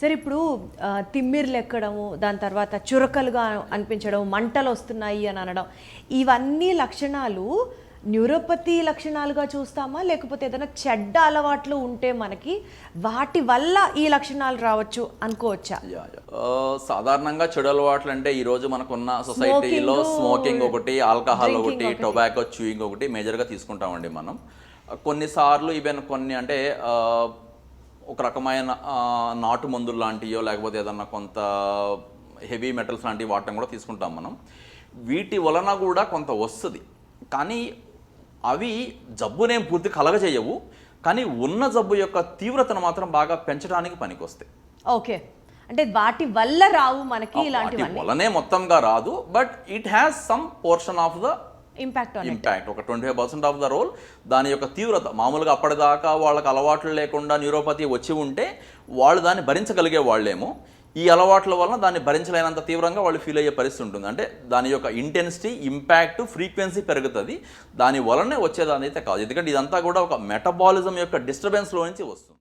సరే ఇప్పుడు తిమ్మిర్లు ఎక్కడము, దాని తర్వాత చురకలుగా అనిపించడం, మంటలు వస్తున్నాయి అని అనడం, ఇవన్నీ లక్షణాలు న్యూరోపతి లక్షణాలుగా చూస్తామా, లేకపోతే ఏదైనా చెడ్డ అలవాట్లు ఉంటే మనకి వాటి వల్ల ఈ లక్షణాలు రావచ్చు అనుకోవచ్చా? సాధారణంగా చెడు అలవాట్లు అంటే ఈరోజు మనకున్న సొసైటీలో స్మోకింగ్ ఒకటి, ఆల్కహాల్ ఒకటి, టొబాకో చూయింగ్ ఒకటి మేజర్గా తీసుకుంటామండి మనం. కొన్నిసార్లు ఈవెన్ కొన్ని అంటే ఒక రకమైన నాటు మందులు లాంటివో లేకపోతే ఏదన్నా కొంత హెవీ మెటల్స్ లాంటివి వాడటం కూడా తీసుకుంటాం మనం. వీటి వలన కూడా కొంత వస్తుంది, కానీ అవి జబ్బునేం పూర్తి కలగజేయవు, కానీ ఉన్న జబ్బు యొక్క తీవ్రతను మాత్రం బాగా పెంచడానికి పనికొస్తాయి. ఓకే, అంటే వాటి వల్ల రావు మనకి ఇలాంటివి, వల్లనే మొత్తంగా రాదు, but it has some portion of the impact ఒక 25% ఆఫ్ ద రోల్. దాని యొక్క తీవ్రత మామూలుగా అప్పటిదాకా వాళ్ళకి అలవాట్లు లేకుండా న్యూరోపతి వచ్చి ఉంటే వాళ్ళు దాన్ని భరించగలిగే వాళ్ళేమో. ఈ అలవాట్ల వలన దాన్ని భరించలేనంత తీవ్రంగా వాళ్ళు ఫీల్ అయ్యే పరిస్థితి ఉంటుంది. అంటే దాని యొక్క ఇంటెన్సిటీ, ఇంపాక్ట్, ఫ్రీక్వెన్సీ పెరుగుతుంది. దాని వలనే వచ్చేదాని అయితే కాదు, ఎందుకంటే ఇదంతా కూడా ఒక మెటబాలిజం యొక్క డిస్టర్బెన్స్లో నుంచి వస్తుంది.